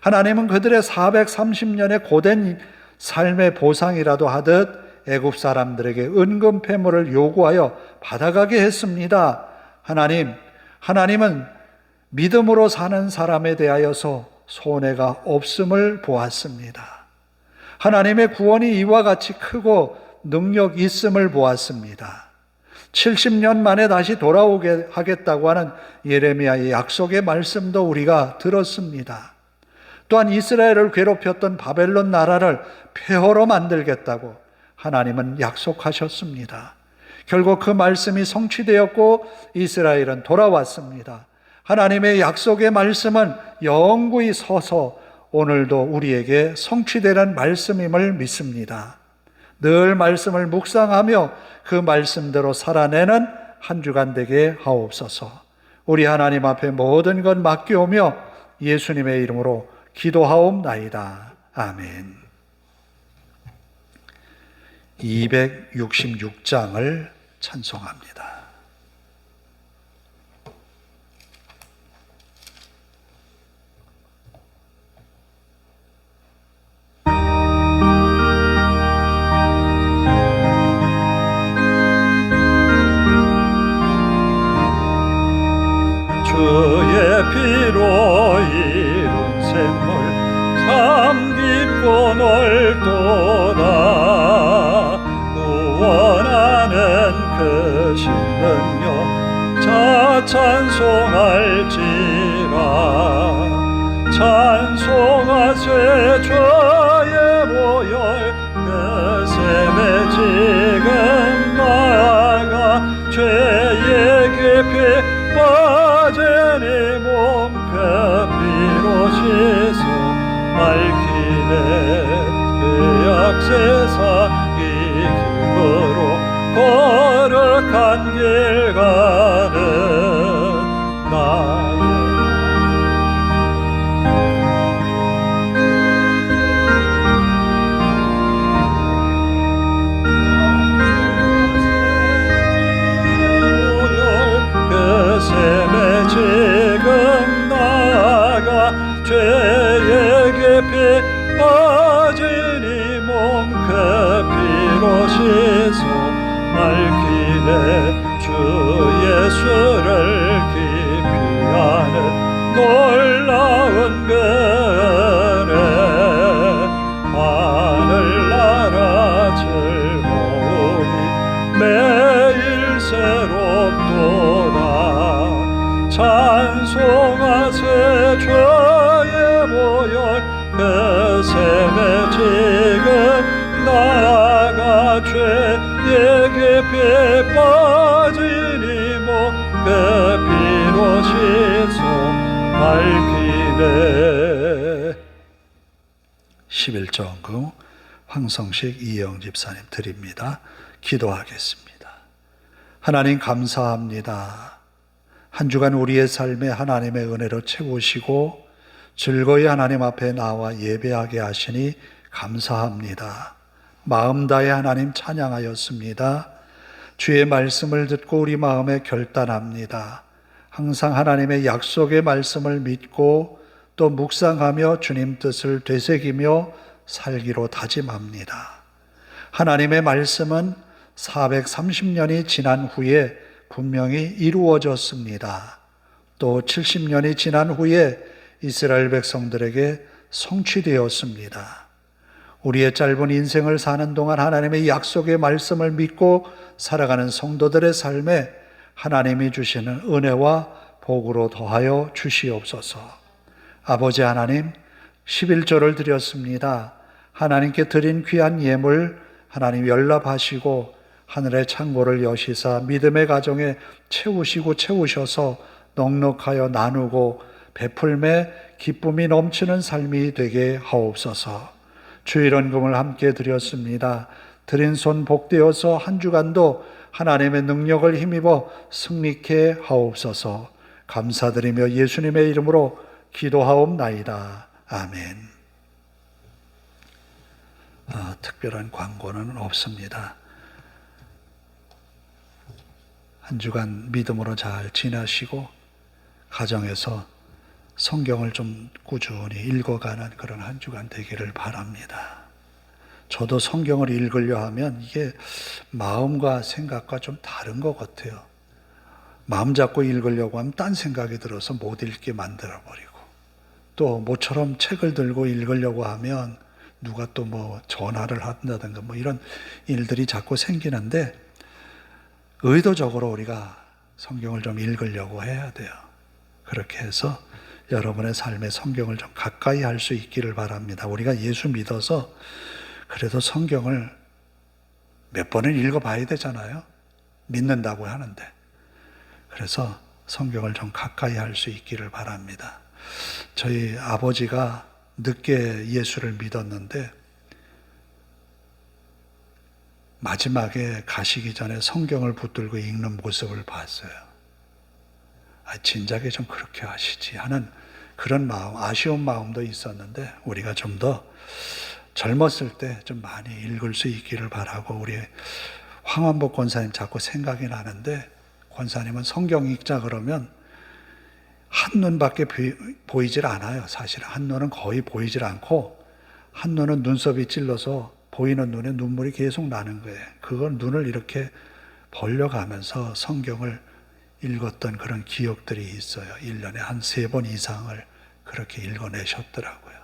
[SPEAKER 1] 하나님은 그들의 430년의 고된 삶의 보상이라도 하듯 애굽 사람들에게 은금 패물을 요구하여 받아가게 했습니다. 하나님은 믿음으로 사는 사람에 대하여서 손해가 없음을 보았습니다. 하나님의 구원이 이와 같이 크고 능력 있음을 보았습니다. 70년 만에 다시 돌아오게 하겠다고 하는 예레미야의 약속의 말씀도 우리가 들었습니다. 또한 이스라엘을 괴롭혔던 바벨론 나라를 폐허로 만들겠다고 하나님은 약속하셨습니다. 결국 그 말씀이 성취되었고 이스라엘은 돌아왔습니다. 하나님의 약속의 말씀은 영구히 서서 오늘도 우리에게 성취되는 말씀임을 믿습니다. 늘 말씀을 묵상하며 그 말씀대로 살아내는 한 주간 되게 하옵소서. 우리 하나님 앞에 모든 것 맡겨오며 예수님의 이름으로 기도하옵나이다. 아멘. 266장을 찬송합니다.
[SPEAKER 2] 주의 피로 이룬 샘물 참 깊고 넓도다. 구원하는 그 신능력 자 찬송할지라. 찬송하세 주의 보혈 그 샘에 지금 나아가 죄의 깊이 빠진 이 몸 그 피로 씻어 알기네. 죄악 세상 이 길으로 거룩한 길 가는 나의 그 샘에 지금 나아가 죄의 깊이 빠진 이 몸 그 피로 씻어 알기네. 주 예수를 깊이 아는 놀라운 은혜 하늘나라 즐거움이 매일 새롭도다. 찬송하세 주의 보혈 그 샘에 지금 나아가 죄의 깊이 빠진 이 몸 그 피로 씻어 알기네.
[SPEAKER 1] 11정금 황성식 이영 집사님 드립니다. 기도하겠습니다. 하나님 감사합니다. 한 주간 우리의 삶에 하나님의 은혜로 채우시고 즐거이 하나님 앞에 나와 예배하게 하시니 감사합니다. 마음 다해 하나님 찬양하였습니다. 주의 말씀을 듣고 우리 마음에 결단합니다. 항상 하나님의 약속의 말씀을 믿고 또 묵상하며 주님 뜻을 되새기며 살기로 다짐합니다. 하나님의 말씀은 430년이 지난 후에 분명히 이루어졌습니다. 또 70년이 지난 후에 이스라엘 백성들에게 성취되었습니다. 우리의 짧은 인생을 사는 동안 하나님의 약속의 말씀을 믿고 살아가는 성도들의 삶에 하나님이 주시는 은혜와 복으로 더하여 주시옵소서. 아버지 하나님, 11조를 드렸습니다. 하나님께 드린 귀한 예물 하나님 연락하시고 하늘의 창고를 여시사 믿음의 가정에 채우셔서 넉넉하여 나누고 베풀매 기쁨이 넘치는 삶이 되게 하옵소서. 주일원금을 함께 드렸습니다. 드린 손 복되어서 한 주간도 하나님의 능력을 힘입어 승리케 하옵소서. 감사드리며 예수님의 이름으로 기도하옵나이다. 아멘. 특별한 광고는 없습니다. 한 주간 믿음으로 잘 지나시고 가정에서 성경을 좀 꾸준히 읽어가는 그런 한 주간 되기를 바랍니다. 저도 성경을 읽으려 하면 이게 마음과 생각과 좀 다른 것 같아요. 마음 잡고 읽으려고 하면 딴 생각이 들어서 못 읽게 만들어버리고, 또 모처럼 책을 들고 읽으려고 하면 누가 또 뭐 전화를 한다든가 뭐 이런 일들이 자꾸 생기는데, 의도적으로 우리가 성경을 좀 읽으려고 해야 돼요. 그렇게 해서 여러분의 삶에 성경을 좀 가까이 할 수 있기를 바랍니다. 우리가 예수 믿어서 그래도 성경을 몇 번을 읽어봐야 되잖아요. 믿는다고 하는데. 그래서 성경을 좀 가까이 할 수 있기를 바랍니다. 저희 아버지가 늦게 예수를 믿었는데 마지막에 가시기 전에 성경을 붙들고 읽는 모습을 봤어요. 진작에 좀 그렇게 하시지 하는 그런 마음, 아쉬운 마음도 있었는데 우리가 좀 더 젊었을 때 좀 많이 읽을 수 있기를 바라고, 우리 황원복 권사님 자꾸 생각이 나는데, 권사님은 성경 읽자 그러면 한눈밖에 보이질 않아요. 사실 한눈은 거의 보이질 않고, 한눈은 눈썹이 찔러서 보이는 눈에 눈물이 계속 나는 거예요. 그걸 눈을 이렇게 벌려가면서 성경을 읽었던 그런 기억들이 있어요. 1년에 한 3번 이상을 그렇게 읽어내셨더라고요.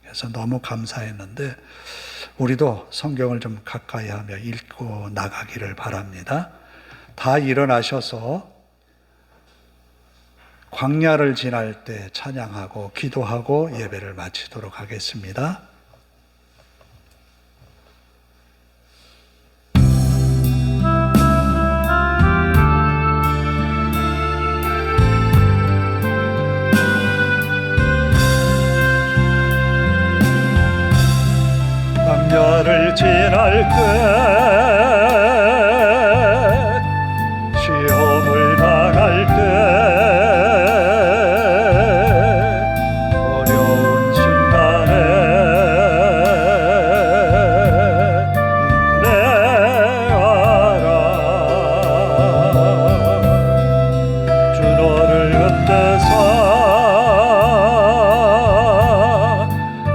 [SPEAKER 1] 그래서 너무 감사했는데 우리도 성경을 좀 가까이 하며 읽고 나가기를 바랍니다. 다 일어나셔서 광야를 지날 때 찬양하고 기도하고 예배를 마치도록 하겠습니다.
[SPEAKER 2] 광야를 지날 때 시험을 당할 때 어려운 순간에 인내하라. 주 너를 곁에서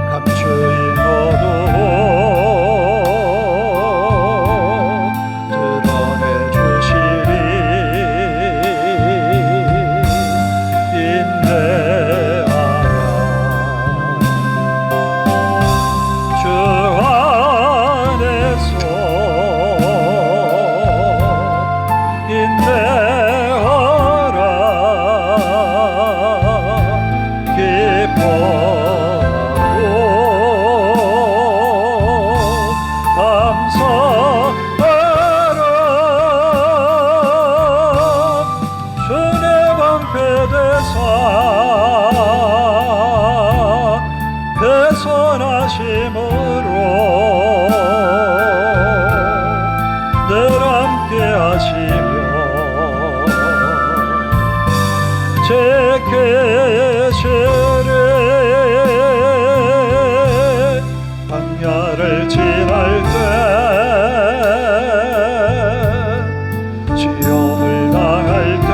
[SPEAKER 2] 감추인 어두움 선하심으로 늘 함께 하시며 제 계시를 광야를 지날 때 시험을 당할 때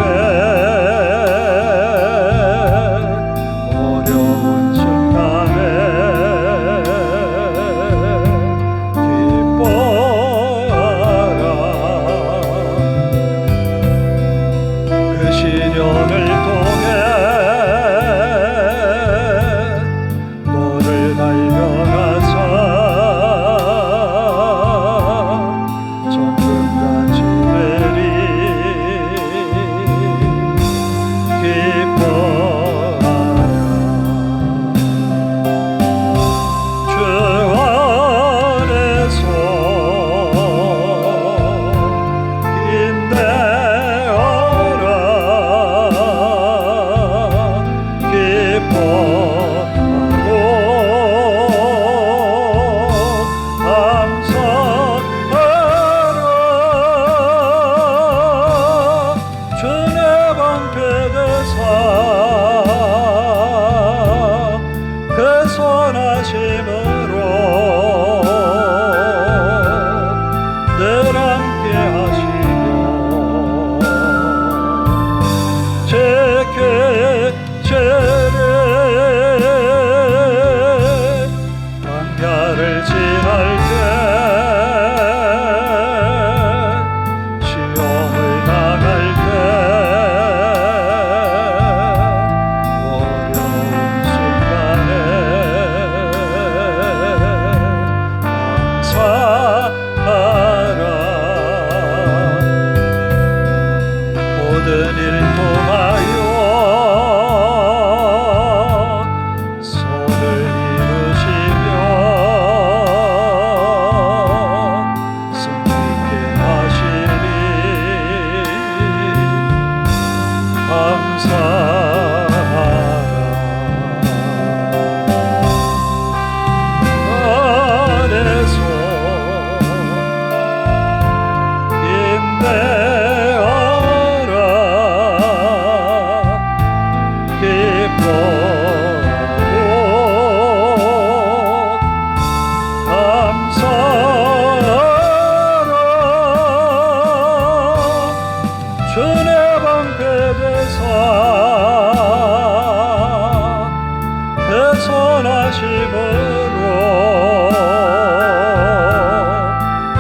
[SPEAKER 2] 편하심으로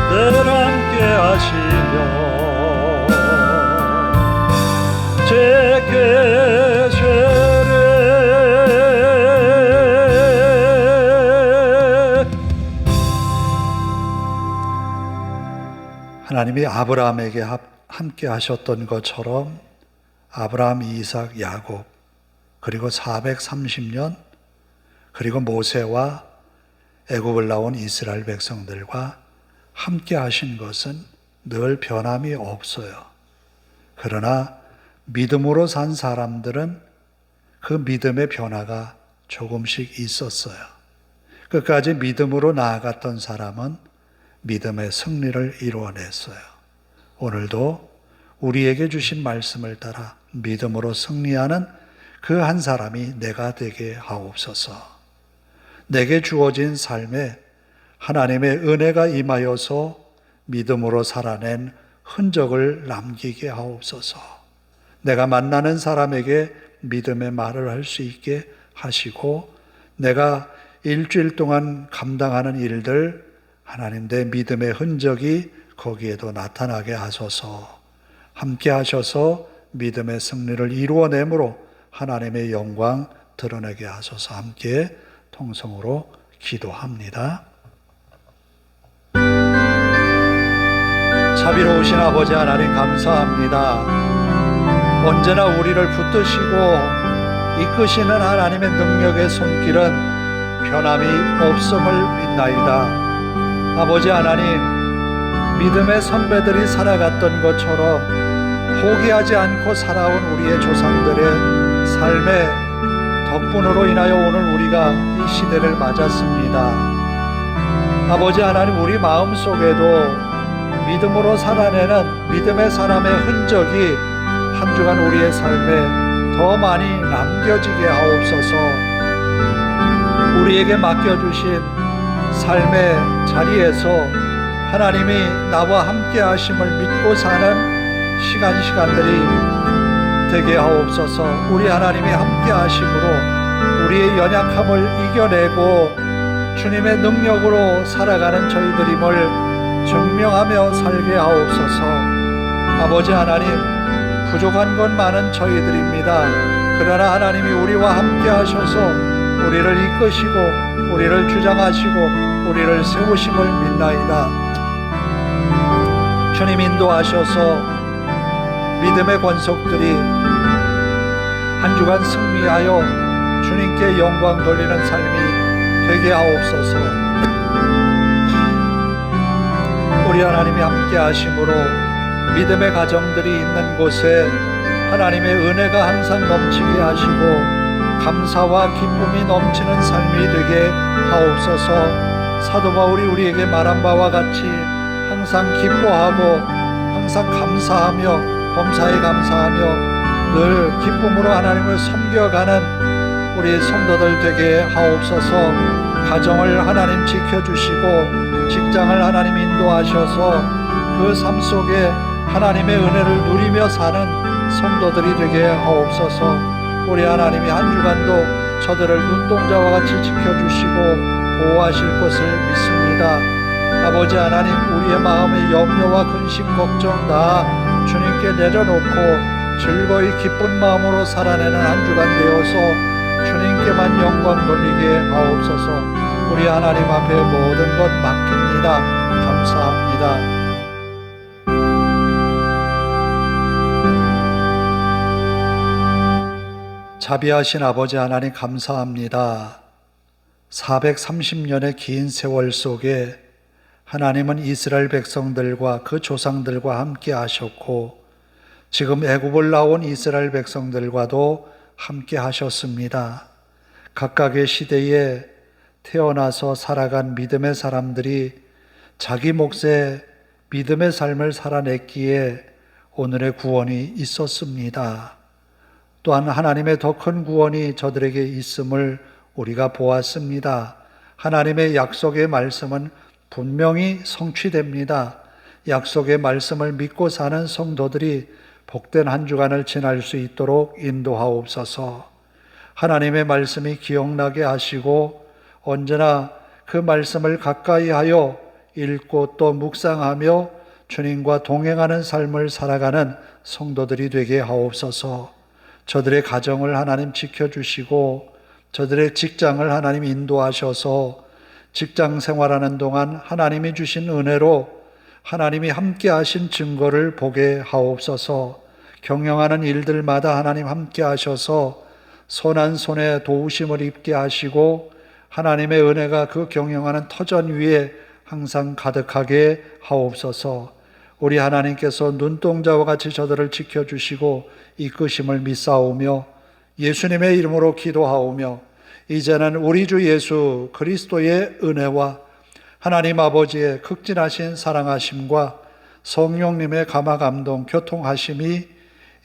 [SPEAKER 2] 늘 함께 하시며 제게 죄를
[SPEAKER 1] 하나님이 아브라함에게 함께 하셨던 것처럼 아브라함, 이삭, 야곱 그리고 430년 그리고 모세와 애굽을 나온 이스라엘 백성들과 함께 하신 것은 늘 변함이 없어요. 그러나 믿음으로 산 사람들은 그 믿음의 변화가 조금씩 있었어요. 끝까지 믿음으로 나아갔던 사람은 믿음의 승리를 이루어냈어요. 오늘도 우리에게 주신 말씀을 따라 믿음으로 승리하는 그 한 사람이 내가 되게 하옵소서. 내게 주어진 삶에 하나님의 은혜가 임하여서 믿음으로 살아낸 흔적을 남기게 하옵소서. 내가 만나는 사람에게 믿음의 말을 할 수 있게 하시고 내가 일주일 동안 감당하는 일들 하나님 내 믿음의 흔적이 거기에도 나타나게 하소서. 함께 하셔서 믿음의 승리를 이루어내므로 하나님의 영광 드러내게 하소서. 함께 통성으로 기도합니다. 자비로우신 아버지 하나님 감사합니다. 언제나 우리를 붙드시고 이끄시는 하나님의 능력의 손길은 변함이 없음을 믿나이다. 아버지 하나님, 믿음의 선배들이 살아갔던 것처럼 포기하지 않고 살아온 우리의 조상들의 삶의 덕분으로 인하여 오늘 우리가 이 시대를 맞았습니다. 아버지 하나님, 우리 마음속에도 믿음으로 살아내는 믿음의 사람의 흔적이 한 주간 우리의 삶에 더 많이 남겨지게 하옵소서. 우리에게 맡겨주신 삶의 자리에서 하나님이 나와 함께 하심을 믿고 사는 시간들이 되게 하옵소서. 우리 하나님이 함께 하심으로 우리의 연약함을 이겨내고 주님의 능력으로 살아가는 저희들임을 증명하며 살게 하옵소서. 아버지 하나님, 부족한 건 많은 저희들입니다. 그러나 하나님이 우리와 함께 하셔서 우리를 이끄시고 우리를 주장하시고 우리를 세우심을 믿나이다. 주님 인도하셔서 믿음의 권속들이 한 주간 승리하여 주님께 영광 돌리는 삶이 되게 하옵소서. 우리 하나님이 함께 하심으로 믿음의 가정들이 있는 곳에 하나님의 은혜가 항상 넘치게 하시고 감사와 기쁨이 넘치는 삶이 되게 하옵소서. 사도 바울이 우리에게 말한 바와 같이 항상 기뻐하고 항상 감사하며 범사에 감사하며 늘 기쁨으로 하나님을 섬겨가는 우리 성도들 되게 하옵소서. 가정을 하나님 지켜주시고 직장을 하나님 인도하셔서 그 삶 속에 하나님의 은혜를 누리며 사는 성도들이 되게 하옵소서. 우리 하나님이 한 주간도 저들을 눈동자와 같이 지켜주시고 보호하실 것을 믿습니다. 아버지 하나님, 우리의 마음의 염려와 근심 걱정 다 주님께 내려놓고 즐거이 기쁜 마음으로 살아내는 한 주간 되어서 주님께만 영광 돌리게 하옵소서. 우리 하나님 앞에 모든 것 맡깁니다. 감사합니다. 자비하신 아버지 하나님 감사합니다. 430년의 긴 세월 속에 하나님은 이스라엘 백성들과 그 조상들과 함께 하셨고 지금 애굽을 나온 이스라엘 백성들과도 함께 하셨습니다. 각각의 시대에 태어나서 살아간 믿음의 사람들이 자기 몫의 믿음의 삶을 살아냈기에 오늘의 구원이 있었습니다. 또한 하나님의 더 큰 구원이 저들에게 있음을 우리가 보았습니다. 하나님의 약속의 말씀은 분명히 성취됩니다. 약속의 말씀을 믿고 사는 성도들이 복된 한 주간을 지날 수 있도록 인도하옵소서. 하나님의 말씀이 기억나게 하시고 언제나 그 말씀을 가까이 하여 읽고 또 묵상하며 주님과 동행하는 삶을 살아가는 성도들이 되게 하옵소서. 저들의 가정을 하나님 지켜주시고 저들의 직장을 하나님 인도하셔서 직장 생활하는 동안 하나님이 주신 은혜로 하나님이 함께 하신 증거를 보게 하옵소서. 경영하는 일들마다 하나님 함께 하셔서 손한 손에 도우심을 입게 하시고 하나님의 은혜가 그 경영하는 터전 위에 항상 가득하게 하옵소서. 우리 하나님께서 눈동자와 같이 저들을 지켜주시고 이끄심을 믿사오며 예수님의 이름으로 기도하오며 이제는 우리 주 예수 그리스도의 은혜와 하나님 아버지의 극진하신 사랑하심과 성령님의 감화 감동 교통하심이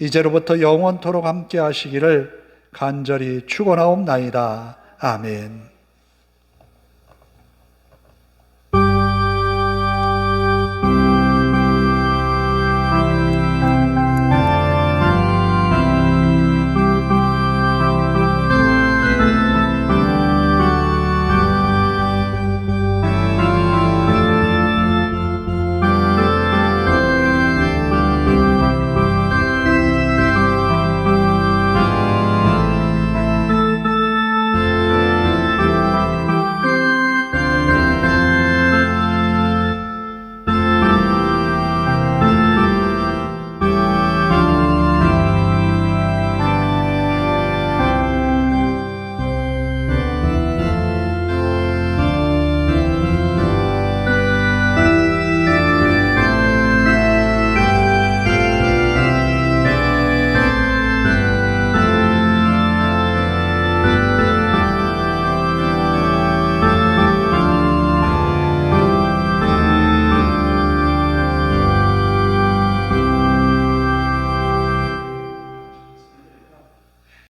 [SPEAKER 1] 이제로부터 영원토록 함께 하시기를 간절히 축원하옵나이다. 아멘.